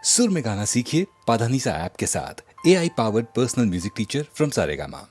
सुर में गाना सीखिए पाधानीसा ऐप के साथ। AI powered personal music teacher from Saregama.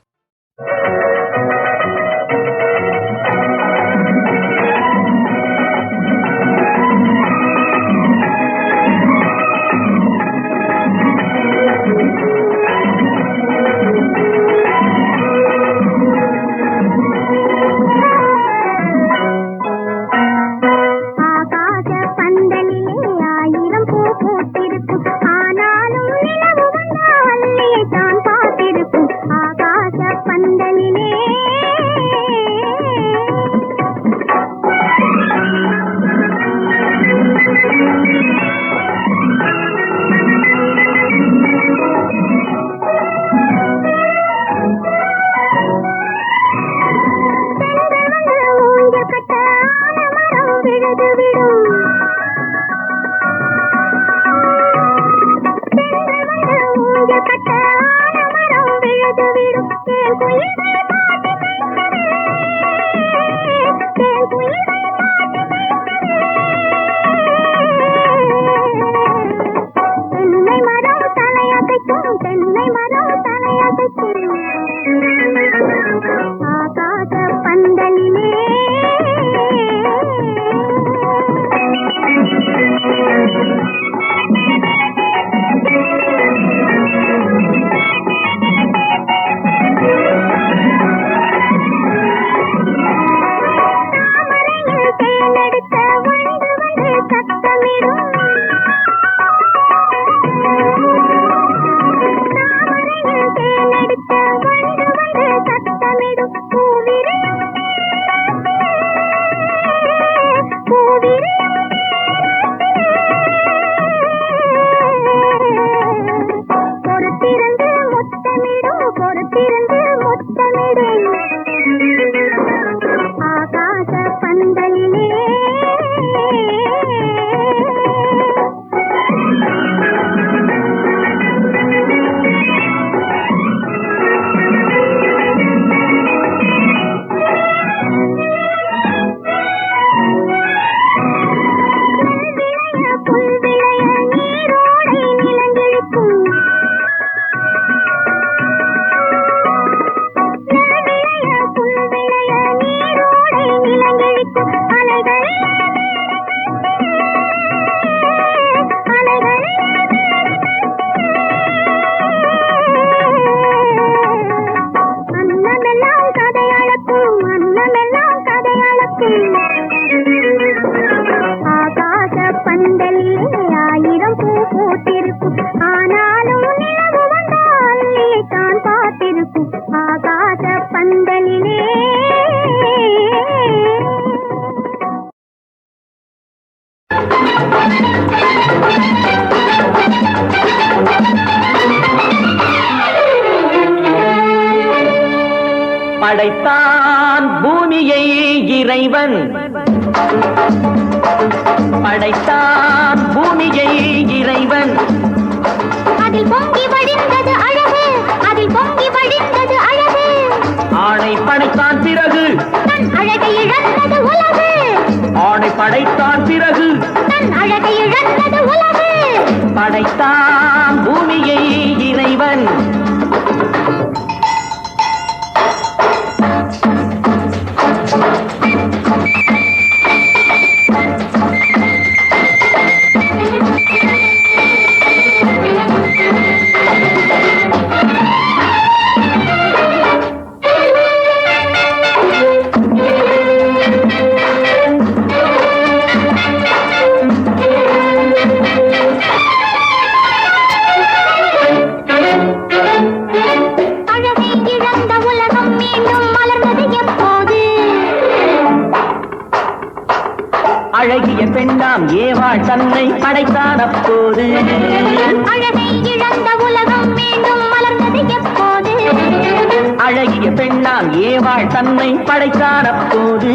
படைத்தான் பூமியை இறைவன், படைத்தான் பூமியை இறைவன். அதில் பொங்கி வழிந்தது அழகு, அதில் பொங்கி வழிந்தது அழகு. ஆணை படைத்தான் பிறகு தன் அழகை இழந்தது உலகு. ஆணை படைத்தான் பிறகு தன் அழகை இழந்தது உலகு. படைத்தான் பூமியை இறைவன். அழகிய பெண்ணாம் ஏவாள் தன்னை படைத்தான் அப்போது. அழகை இழந்த உலகம் மீண்டும் மலர்ந்தது எப்போது. அழகிய பெண்ணாம் ஏவாள் தன்னை படைத்தான் அப்போது.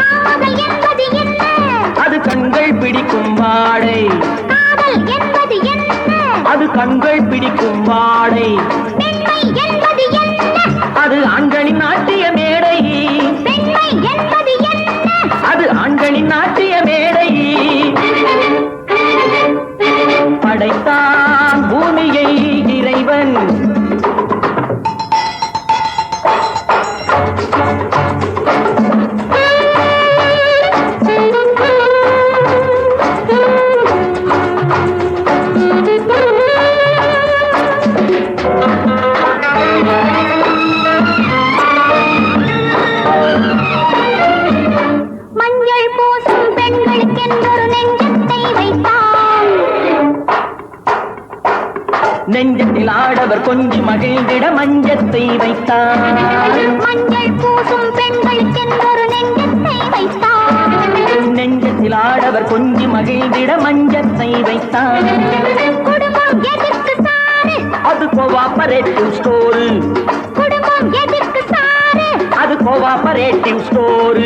காதல் என்பது என்ன? அது கண்கள் பிடிக்கும் வாடை. காதல் என்பது என்ன? அது கண்கள் பிடிக்கும் வாடை. பெண்மை என்பது என்ன? அது ஆண்களின் நாட்டிய மேடை. பெண்மை என்பது என்ன? அது ஆண்களின் நாட்டிய மேடை. படைத்தான் பூமியை இறைவன். மஞ்சள் பூசும் பெண்களுக்கென்றொரு நெஞ்சத்தை வைத்தான். நெஞ்சத்தில் ஆடவர் கொஞ்சி மகிழ்ந்திட மஞ்சத்தை வைத்தான். மஞ்சள் பூசும் பெண்களுக்கென்றொரு நெஞ்சத்தை வைத்தான். நெஞ்சத்தில் ஆடவர் கொஞ்சி மகிழ்ந்திட மஞ்சத்தை வைத்தான். குடும்பம் எதற்கு சாரு? அது கோஆபரேட்டிவ் ஸ்டோர். குடும்பம் எதற்கு சாரு? அது கோஆபரேட்டிவ் ஸ்டோர்.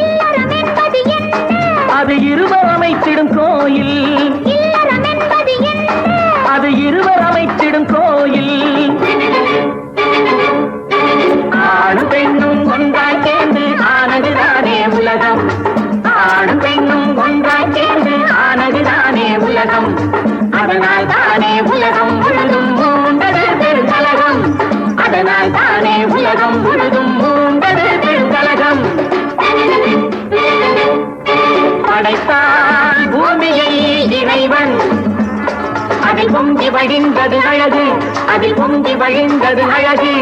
இல்லறம் என்பது என்ன? அது இருவர் அமைத்திடும் கோயில். இல்லறம் என்பது என்ன? அது இருவர் அமைத்திடும் கோயில். ஆணும் பெண்ணும் ஒன்றாய் சேர்ந்து ஆனதுதானே உலகம். ஆணும் பெண்ணும் ஒன்றாய் சேர்ந்து ஆனதுதானே உலகம். அதனால் தானே உலகம் முழுதும் மூண்டது பெருங்கலகம். அதனால் தானே உலகம் முழுதும் மூண்டது பெருங்கலகம். படைத்தான் பூமியை இறைவன். அதில் பொங்கி வழிந்தது அழகு. அதில் பொங்கி வழிந்தது அழகு.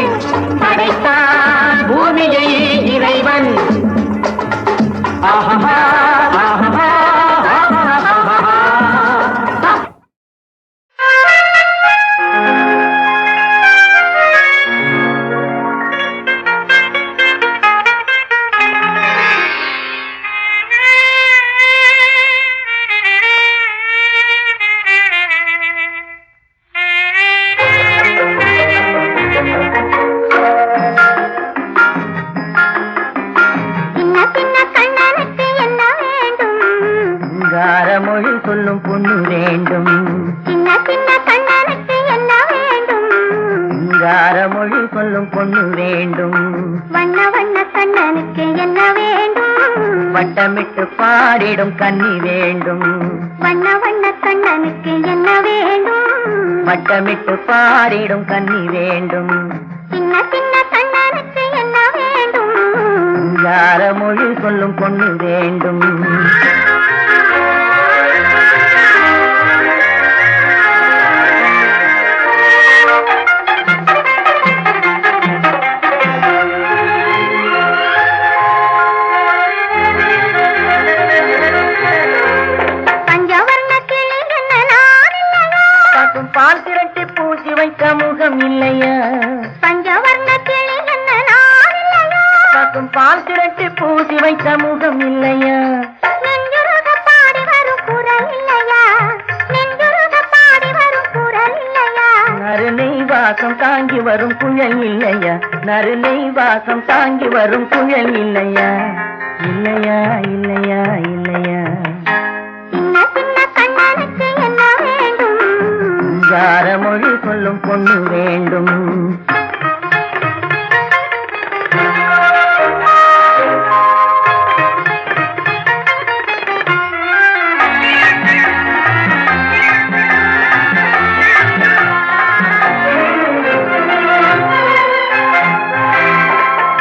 படைத்தான் பூமியை இறைவன். ஆஹா ஆஹா மொழி சொல்லும் பொண்ணு வேண்டும். சின்ன சின்ன கண்ணனுக்கு என்ன வேண்டும்? சிங்கார மொழி சொல்லும் பொண்ணு வேண்டும். வண்ண வண்ண கண்ணனுக்கு என்ன வேண்டும்? வட்டமிட்டு பாடிடும் கன்னி வேண்டும். வண்ண வண்ண கண்ணனுக்கு என்ன வேண்டும்? வட்டமிட்டு பாடிடும் கன்னி வேண்டும். சின்ன சின்ன கண்ணனுக்கு என்ன வேண்டும்? சிங்கார மொழி சொல்லும் பொண்ணு வேண்டும். பால் திரட்டி பூசி வைக்க முகம் இல்லையா? பஞ்சவர்ண கிளி என்ன நான் இல்லையா? பார்க்கும் பால் திரட்டி பூசி வைக்க முகம் இல்லையா? நெஞ்சுருக பாடி வரும் குரல் இல்லையா? நெஞ்சுருக பாடி வரும் குரல் இல்லையா? நறுநை வாசம் தாங்கி வரும் குழல் இல்லையா? நறுநை வாசம் தாங்கி வரும் குழல் இல்லையா? இல்லையா இல்லையா இல்லையா? சின்ன சின்ன கண்ணனுக்கு என்ன வேண்டும்? சிங்கார மொழி சொல்லும் பொண்ணு வேண்டும்.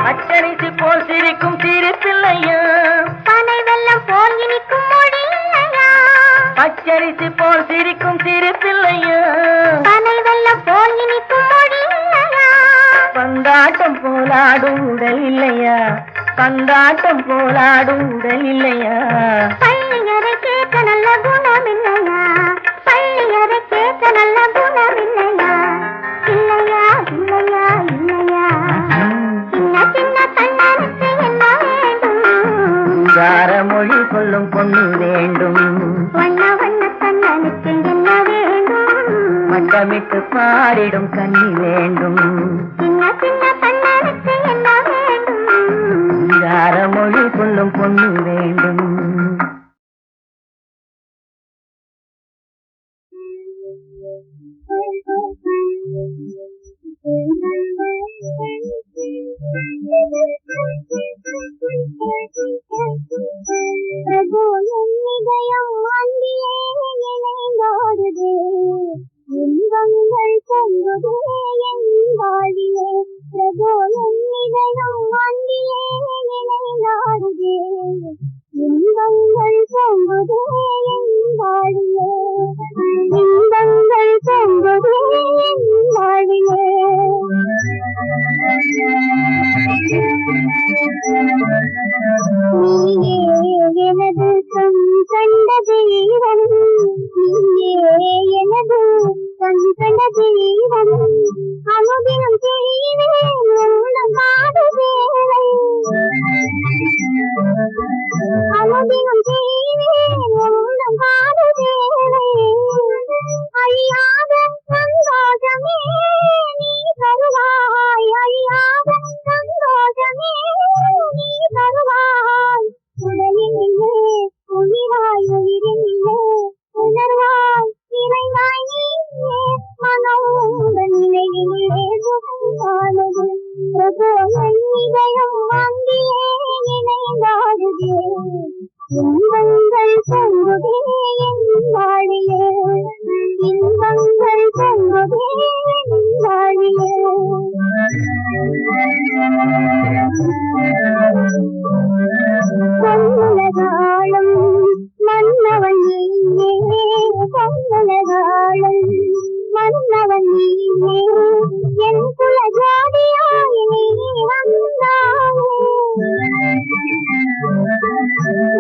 பச்சரிசி போல் சிரிக்கும் சிரிப்பில்லையா? பனை வெள்ளம் போல் இனிக்கும் மொழி இல்லையா? பச்சரிசி போல் சிரிக்கும் சிரிப்பில்லையா? பனை வெள்ளம் போல் இனிக்கும் மொழி இல்லையா? பந்தாட்டம் போலாடும் உடல் இல்லையா? பந்தாட்டம் போலாடும் உடல் இல்லையா? பள்ளியறை கேட்க நல்ல குணம் இல்லையா? பள்ளியறை கேட்க நல்ல குணம் இல்லையா? இல்லையா இல்லையா இல்லையா? சின்ன சின்ன கண்ணனுக்கு என்ன வேண்டும்? சிங்கார மொழி சொல்லும் பொண்ணு வேண்டும். வண்ண வண்ண கண்ணனுக்கு என்ன வேண்டும்? மட்டமிட்டு பாடிடும் கன்னி வேண்டும். சின்ன சின்ன கண்ணனுக்கு என்ன வேண்டும்? சிங்கார மொழி சொல்லும் பொண்ணு வேண்டும். பிரபு என் இதயம் அந்தியே இணைந்தோடுதே. இதயம் அங்கிலே இணைந்தாடுதே இன்பங்கள் பொங்குதே என் வாழிலே இன்பங்கள் பொங்குதே என் வாழிலே பொன்னுலகாளும் மன்னவன் நீயே பொன்னுலகாளும் மன்னவன் நீயே என் குல ஜாதியாய் நீ வந்தாயே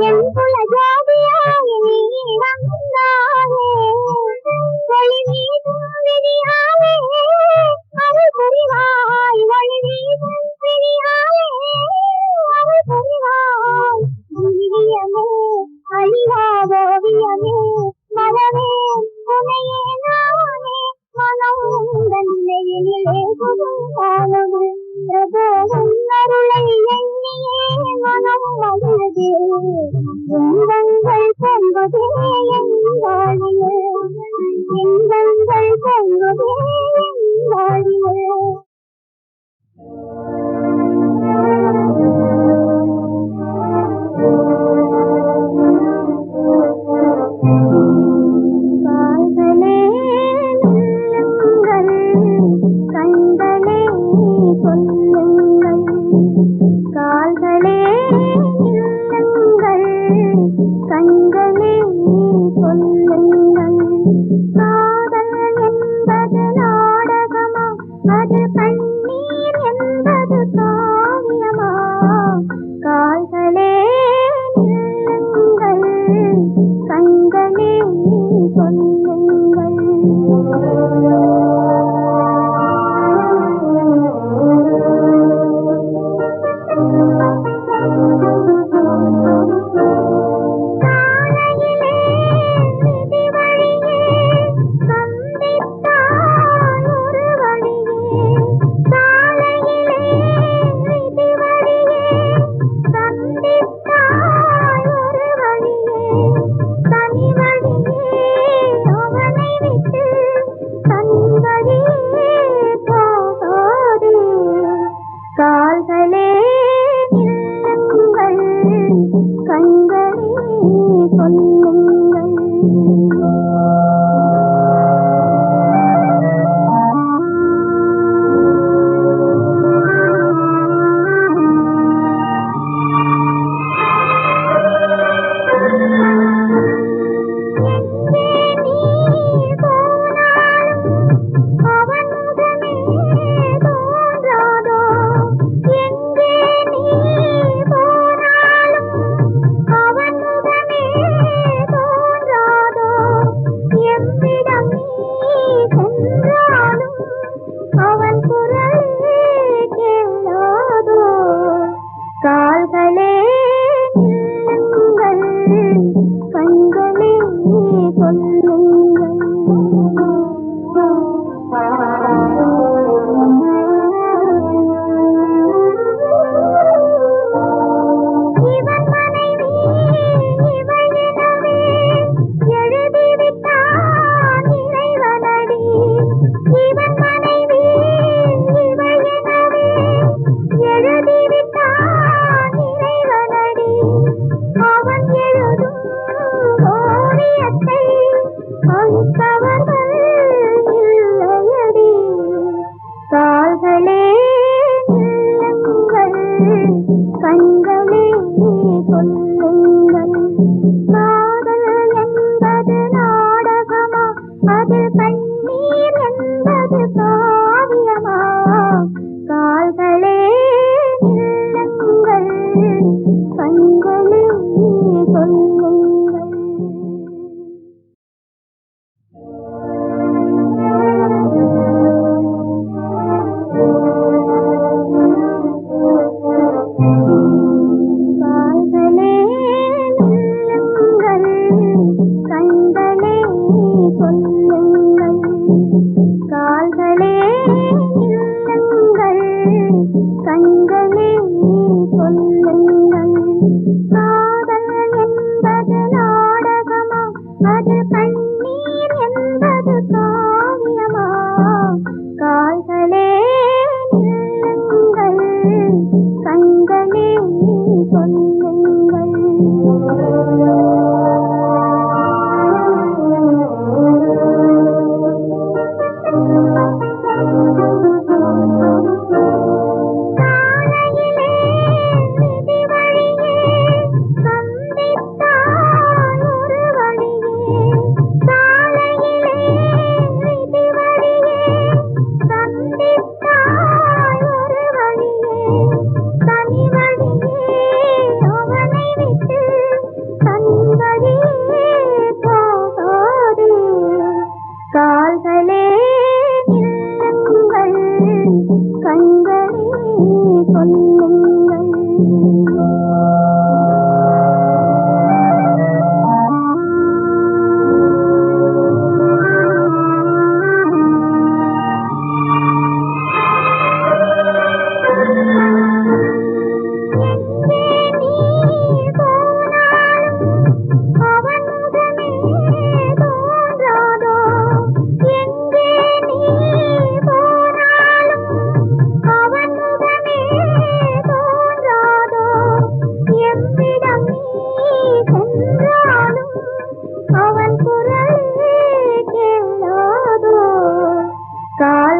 என் குல ஜாதியாய் நீ வந்தாயே ஒளி வீசும் விழியாலே அருள் புரிவாய் ஒளி வீசும் விழியாலே அருள் புரிவாய் திவ்யமே அழியாத ஓவியமே மரவே உனையே நானே மனம் உந்தன் நிலையிலே புதுவானது பிரபு உன்னருளை எண்ணியே மனம் மகிழ்தே இன்பங்கள் பொங்குதே என் வாழிலே இன்பங்கள் பொங்குதே என் வாழிலே கால்களே நில்லுங்கள் கண்களே சொல்லுங்கள் கால்களே நில்லுங்கள் கண்களே சொல்லுங்கள் காதல் என்பது நாடகமா அது கண்ணீர் என்பது காவியமா கால்களே நில்லுங்கள் கண்களே சொல்லுங்கள் காலையிலே விதி வழியே சந்தித்தாய் ஒரு வழியே காலையிலே விதி வழியே சந்தித்தாய் ஒரு வழியே தனி வழியே அவனை விட்டு தன் வழியே போகாதே கால்களே நில்லுங்கள் கண்களே சொல்லுங்கள் எங்கே நீ போனாலும் அவன் முகமே தோன்றாதோ எங்கே நீ போனாலும் அவன் முகமே தோன்றாதோ எவ்விடம் நீ சென்றாலும் அவன் குரலே கேளாதோ கால்களே நில்லுங்கள் கண்களே சொல்லுங்கள் இவன் மனைவி இவள் எனவே எழுதிவிட்டான் இறைவனடி இவன் மனைவி இவள் எனவே எழுதிவிட்டான் இறைவனடி அவன் எழுதும் ஓவியத்தை அழித்தவர்கள் இல்லையடி கால்களே நில்லுங்கள் கண்களே சொல்லுங்கள் காதல் என்பது நாடகமா அதில் கண்ணீர் என்பது காவியமா கால்களே நில்லுங்கள் கண்களே சொல்லுங்கள் கால்களே நில்லுங்கள் கண்களே சொல்லுங்கள் கால்களே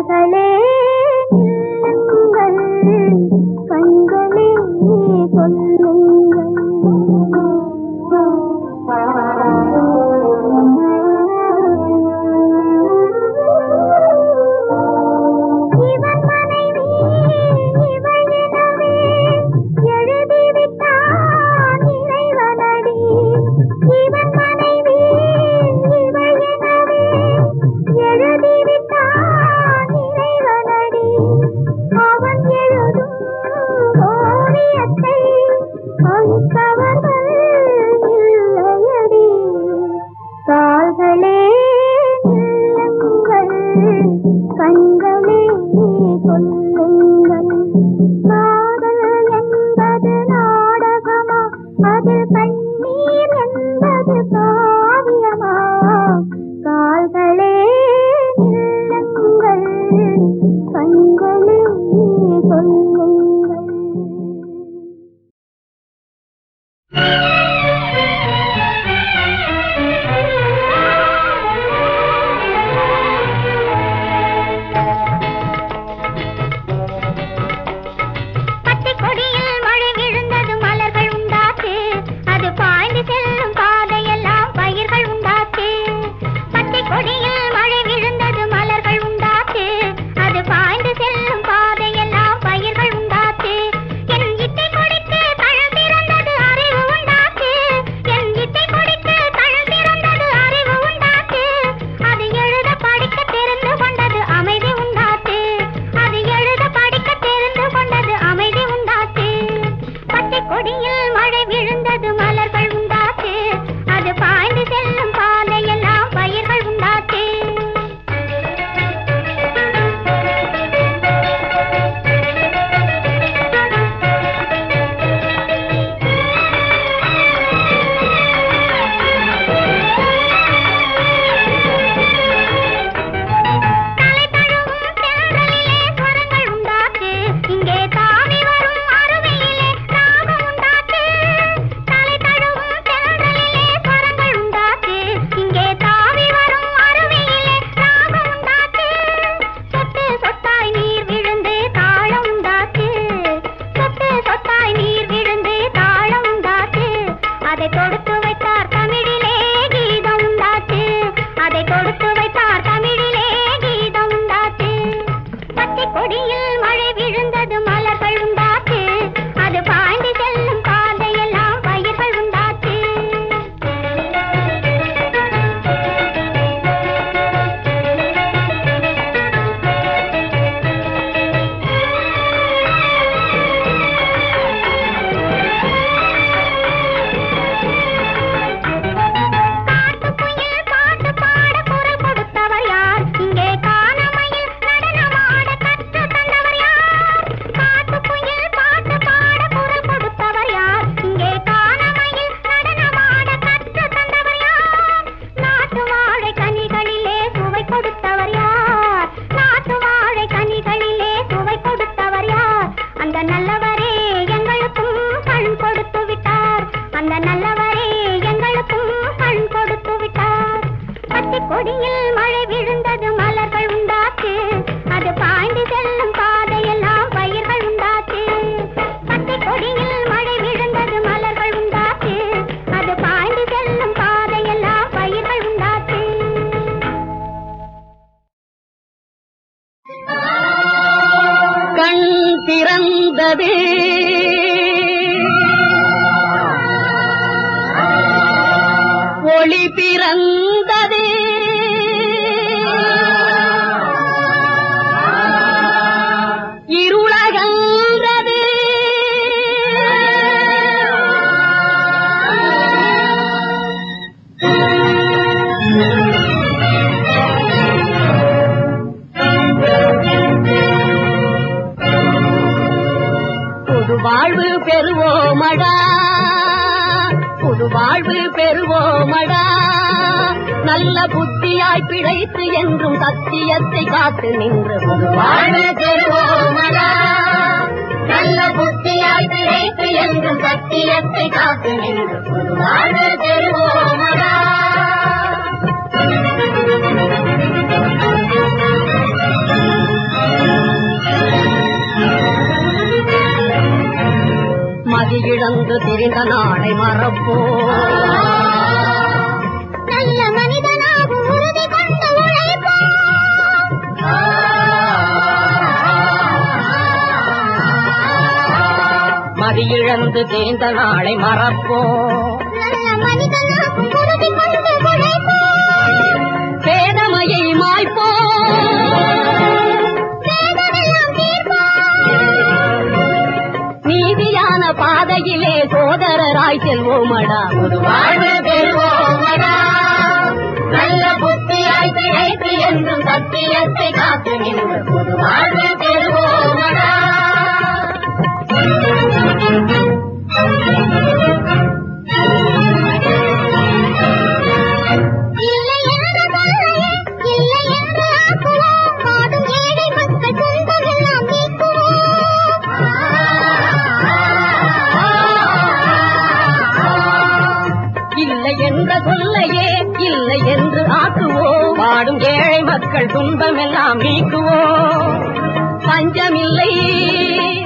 கால்களே நில்லுங்கள், கண்களே சொல்லுங்கள். இவன் மனைவி இவள் எனவே எழுதிவிட்டான் இறைவனடி. இவன் மனைவி இவள் எனவே எழுதிவிட்டான் இறைவனடி. அவன் எழுதும் ஓவியத்தை அழித்தவர்கள் இல்லையடி. கால்களே நில்லுங்கள், கண்களே சொல்லுங்கள். காதல் என்பது நாடகமா, அதில் கண்ணீர் என்பது காவியமா? கால்களே நில்லுங்கள், கண்களே சொல்லுங்கள். பச்சை கொடியில் மழை விழுந்தது மலர்கள் உண்டாச்சு, அது பாய்ந்து செல்லும் பாதையெல்லாம் பயிர்கள் உண்டாச்சு. பச்சை கொடியில் மழை விழுந்தது மலர்கள் உண்டாச்சு, அது பாய்ந்து செல்லும் பாதையெல்லாம் பயிர்கள் உண்டாச்சு. என் இட்டை கொடிக்கு தழல் திறந்தது அறிவு உண்டாச்சு, என் இட்டை கொடிக்கு தழல் திறந்தது அறிவு உண்டாச்சு. அது எழுத படிக்க தெரிந்து கொண்டது அமைதி உண்டாச்சு, அது எழுத படிக்க தெரிந்து கொண்டது அமைதி உண்டாச்சு. பச்சை கொடியில் மழை விழுந்தது மலர்கள் உண்டாச்சு, அது பாய்ந்து செல்லும் பாதையெல்லாம் பயிர்கள் உண்டாச்சு. தலை தழுவும் தென்றலிலே ஸ்வரங்கள் உண்டாச்சு, இங்கே தாவி வரும் அருவியிலே ராகம் உண்டாச்சு. தலை தழுவும் தென்றலிலே ஸ்வரங்கள் உண்டாச்சு, இங்கே தாவி வரும் அருவியிலே ராகம் உண்டாச்சு. சொட்டு சொட்டாய் நீர் விழுந்து தாளம் உண்டாச்சு, சொட்டு சொட்டாய் நீர் விழுந்து தாளம் உண்டாச்சு. அதை கொடுத்து வைத்தார் தமிழிலே கீதம் உண்டாச்சு, அதை கொடுத்து வைத்தார் தமிழிலே கீதம் உண்டாச்சு. பச்சை கொடியில் மழை விழுந்தது மலர்கள் உண்டாச்சு, அது பாய்ந்து செல்லும் பாதையெல்லாம் பயிர்கள் உண்டாச்சு. காட்டுக்குயில் பாட்டு பாட குரல் கொடுத்தவர் யார்? இங்கே கானமையில் நடனமாட கற்று தந்தவர் யார்? காட்டுக்குயில் பாட்டு பாட குரல் கொடுத்தவர் யார்? இங்கே கானமையில் நடனமாட கற்று தந்தவர் யார்? நாட்டு வாழை கனிகளிலே சுவை கொடுத்தவர் யார்? நாட்டு வாழை கனிகளிலே சுவை கொடுத்தவர் யார்? அந்த நல்லவரே எங்களுக்கும் கண் கொடுத்து விட்டார், அந்த நல்லவரே எங்களுக்கும் கண் கொடுத்து விட்டார். பச்சை கொடியில் மழை விழுந்தது மலர்கள் உண்டாச்சு, அது பாய்ந்து செல்லும் பாதையெல்லாம் பயிர்கள் உண்டாச்சு. பச்சை கொடியில் மழை விழுந்தது மலர்கள் உண்டாச்சு, அது பாய்ந்து செல்லும் பாதையெல்லாம் பயிர்கள் உண்டாச்சு. கண் திறந்தது ஒளி பிறந்தது, இருளகன்றது. புது வாழ்வு பெறுவோமடா, புது வாழ்வு பெறுவோமடா. நல்ல புத்தியாய் பிழைத்து என்றும் சத்தியத்தை காத்து நின்று புது வாழ்வு பெறுவோமடா. நல்ல புத்தியாய் பிழைத்து என்றும் சத்தியத்தை காத்து நின்று புது வாழ்வு பெறுவோமடா. பிரிந்த நாளை மறப்போம். நல்ல மனிதனாக உறுதி கொண்டு உழைப்போம். மதியிழந்து தேய்ந்த நாளை மறப்போம். நல்ல மனிதனாக உறுதி கொண்டு உழைப்போம். பேதமையை மாய்ப்போம். பேதமெல்லாம் தீர்ப்போம். நீதியான பாதையிலே சோதரராய் செல்வோமடா. ஒரு வாழ்வு பெறுவோமடா. நல்ல புத்தியாய் திளைத்து என்றும் சத்தியத்தை காத்து நின்று ஒரு வாழ்வு பெறுவோமடா. இல்லை என்று சொல்லையே இல்லை என்று ஆக்குவோம். பாடும் ஏழை மக்கள் துன்பமெல்லாம் நீக்குவோம். இல்லை என்ற சொல்லையே இல்லை என்று ஆக்குவோம். பாடும் ஏழை மக்கள் துன்பமெல்லாம் நீக்குவோம். பஞ்சமில்லை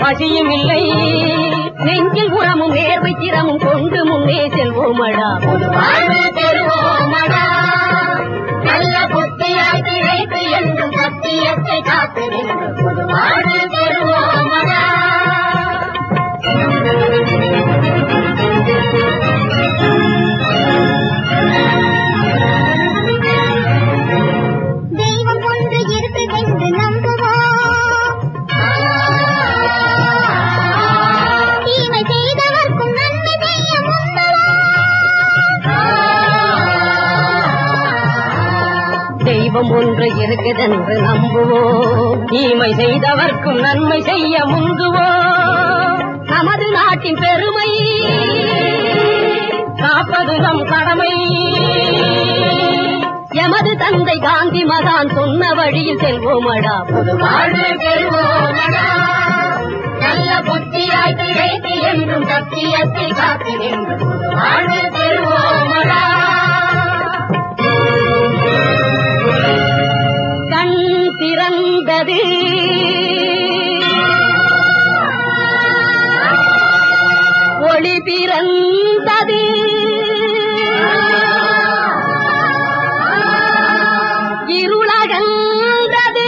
பசியும் இல்லை. நெஞ்சில் உரமும் நேர்வை திறமும் கொண்டு முன்னே செல்வோமடா. ஒரு வாழ்வு பெறுவோமடா. நல்ல புத்தியாய் திளைத்து என்றும் சத்தியத்தை காத்து நின்று ஒரு வாழ்வு பெறுவோமடா. தெய்வம் ஒன்று இருக்குதென்று நம்புவோம். தீமை செய்தவர்க்கும் நன்மை செய்ய முன்வரோம். தெய்வம் ஒன்று இருக்குதென்று நம்புவோம். தீமை செய்தவர்க்கும் நன்மை செய்ய முந்துவோம். நமது நாட்டின் பெருமை காப்பது நம் கடமை. எமது தந்தை காந்தி மகான் சொன்ன வழியில் செல்வோமடா. புது வாழ்வு பெறுவோமடா. நல்ல புத்தியாய் திளைத்து என்றும் சத்தியத்தை காத்து நின்று புது வாழ்வு பெறுவோமடா. கண் திறந்தது ஒளி பிறந்தது. இருளகந்தது.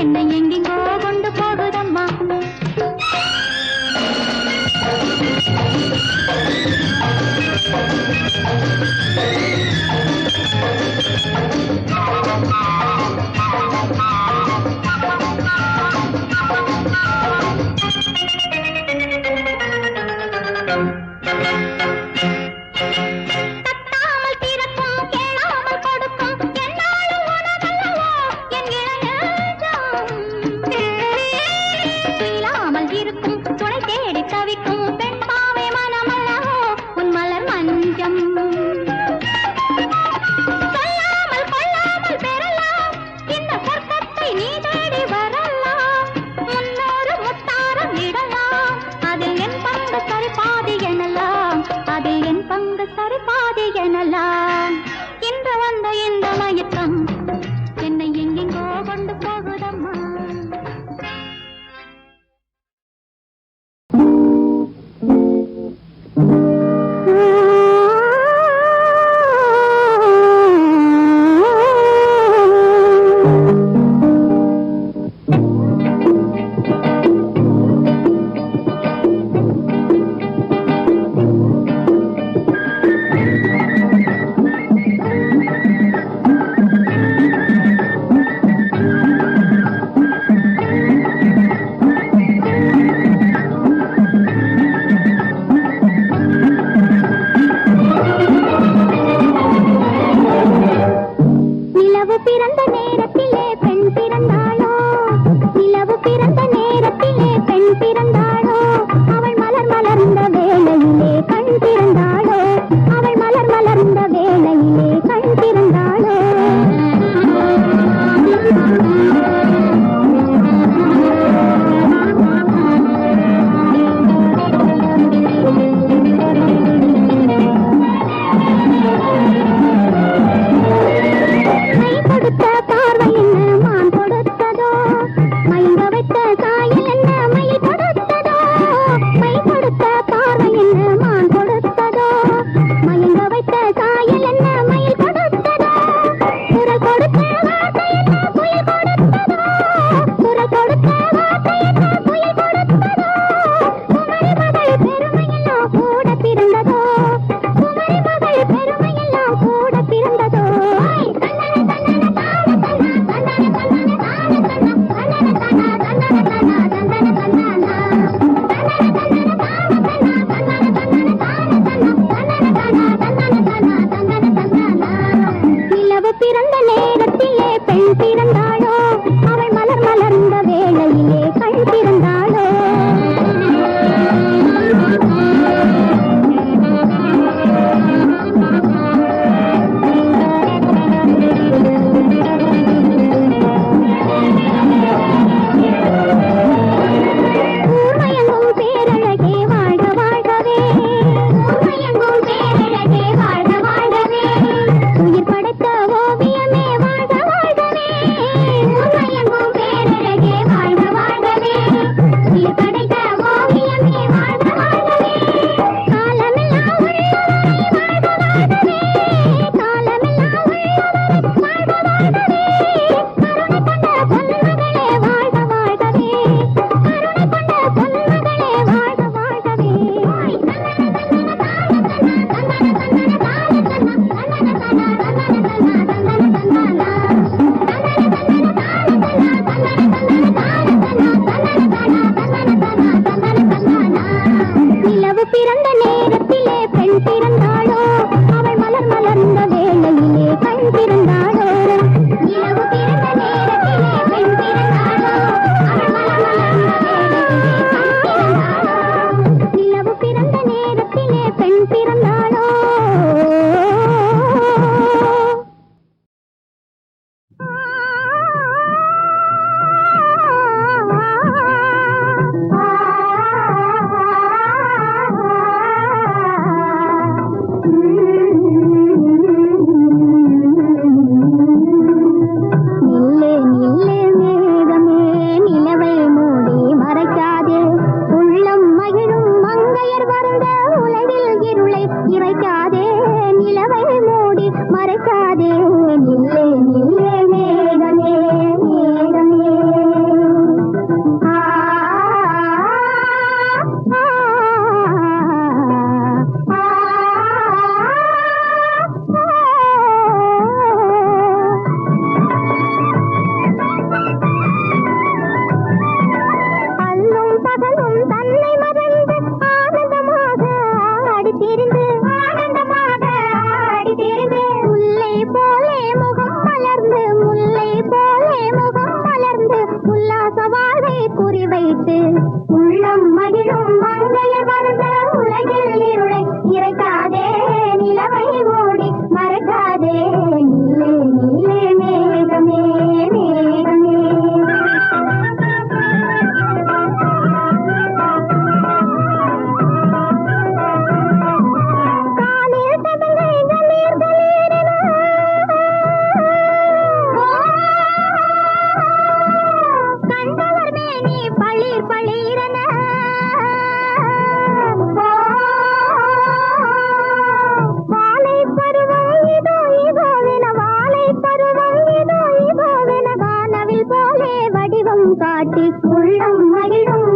என்னை எங்கெங்கோ கொண்டு போகுதம்மா. வைத்து உள்ளம் மகிழும் மங்கைய மருந்த உலகில் இருளை இறைக்காதே நிலவை மூடி மறக்காதே நீலே நீலே மேகமே மேகமே காலில் ததங்கை கலீர் கலீரென கண்டவர் மேனி பளிர் பளிரென வாழை பருவம் இதோ இதோவென வாழை பருவம் இதோ இதோவென வானவில் போலே வடிவம் காட்டி உள்ளம் மகிழும்